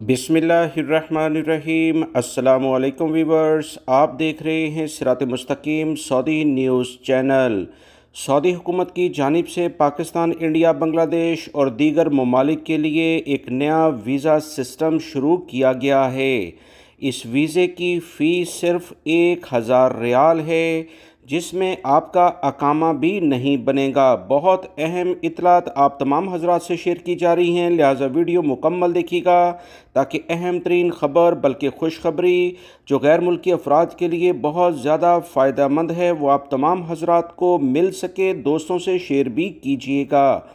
बिस्मिल्लाहिर्रहमानिर्रहीम। अस्सलामुअलैकुम वीवर्स, आप देख रहे हैं सिरात मुस्तकीम सऊदी न्यूज़ चैनल। सऊदी हुकूमत की जानिब से पाकिस्तान, इंडिया, बांग्लादेश और दीगर ममालिक के लिए एक नया वीज़ा सिस्टम शुरू किया गया है। इस वीज़े की फ़ीस सिर्फ़ 1000 रियाल है, जिसमें आपका अकामा भी नहीं बनेगा। बहुत अहम इतलात आप तमाम हजरात से शेयर की जा रही हैं, लिहाजा वीडियो मुकम्मल देखिएगा ताकि अहम तरीन ख़बर बल्कि खुशखबरी जो गैर मुल्की अफराद के लिए बहुत ज़्यादा फ़ायदा मंद है वो आप तमाम हजरात को मिल सके। दोस्तों से शेयर भी कीजिएगा।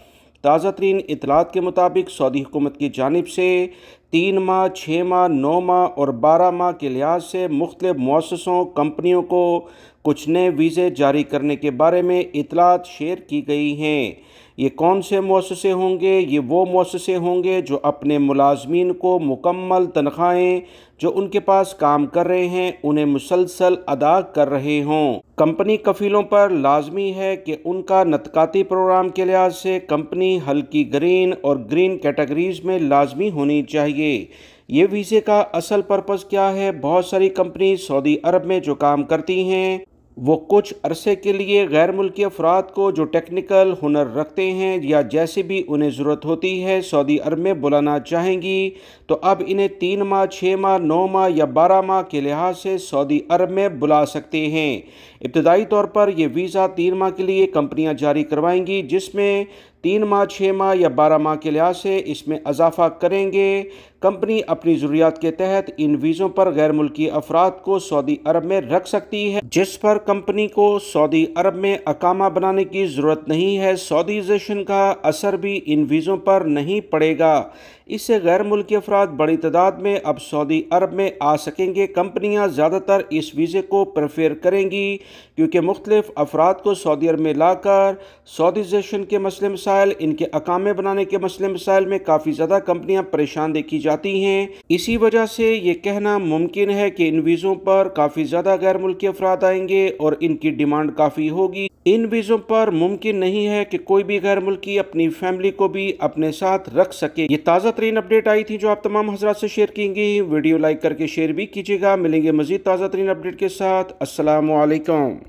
ताज़ा तरीन इतलात के मुताबिक सऊदी हुकूमत की जानिब से 3 माह, 6 माह, 9 माह और 12 माह के लिहाज से मुख्तलिफ मुअस्ससों, कंपनियों को कुछ नए वीज़े जारी करने के बारे में इतलात शेयर की गई हैं। ये कौन से मुअस्ससे होंगे? ये वो मुअस्ससे होंगे जो अपने मुलाजमीन को मुकम्मल तनख्वाहें जो उनके पास काम कर रहे हैं उन्हें मुसलसल अदा कर रहे हों। कंपनी कफ़ीलों पर लाजमी है कि उनका नतकाती प्रोग्राम के लिहाज से कंपनी हल्की ग्रीन और ग्रीन कैटेगरीज़ में लाजमी होनी चाहिए। ये वीज़े का असल पर्पज़ क्या है? बहुत सारी कंपनी सऊदी अरब में जो काम करती हैं वो कुछ अरसे के लिए गैर मुल्की अफराद को जो टेक्निकल हुनर रखते हैं या जैसे भी उन्हें ज़रूरत होती है सऊदी अरब में बुलाना चाहेंगी, तो अब इन्हें 3 माह, 6 माह, 9 माह या 12 माह के लिहाज से सऊदी अरब में बुला सकते हैं। इब्तदाई तौर पर यह वीज़ा 3 माह के लिए कंपनियां जारी करवाएंगी, जिसमें 3 माह, 6 माह या 12 माह के लिहाज से इसमें इजाफा करेंगे। कंपनी अपनी ज़रूरियात के तहत इन वीज़ों पर गैर मुल्की अफराद को सऊदी अरब में रख सकती है, जिस पर कंपनी को सऊदी अरब में अकामा बनाने की ज़रूरत नहीं है। सऊदीज़ेशन का असर भी इन वीज़ों पर नहीं पड़ेगा। इससे गैर मुल्की अफराद बड़ी तादाद में अब सऊदी अरब में आ सकेंगे। कंपनियां ज़्यादातर इस वीज़े को प्रेफर करेंगी क्योंकि मुख्तलिफ अफराद को सऊदी अरब में लाकर सऊदीज़ेशन के मसले मसाइल, इनके अकामे बनाने के मसले मसाइल में काफ़ी ज़्यादा कंपनियां परेशान देखी जाती हैं। इसी वजह से ये कहना मुमकिन है कि इन वीज़ों पर काफ़ी ज़्यादा गैर मुल्की अफराद आएंगे और इनकी डिमांड काफ़ी होगी। इन वीज़ों पर मुमकिन नहीं है कि कोई भी गैर मुल्की अपनी फैमिली को भी अपने साथ रख सके। ये ताज़ा तरीन अपडेट आई थी जो आप तमाम हजरात से शेयर की गई। वीडियो लाइक करके शेयर भी कीजिएगा। मिलेंगे मज़ीद ताज़ा तरीन अपडेट के साथ। अस्सलामु अलैकुम।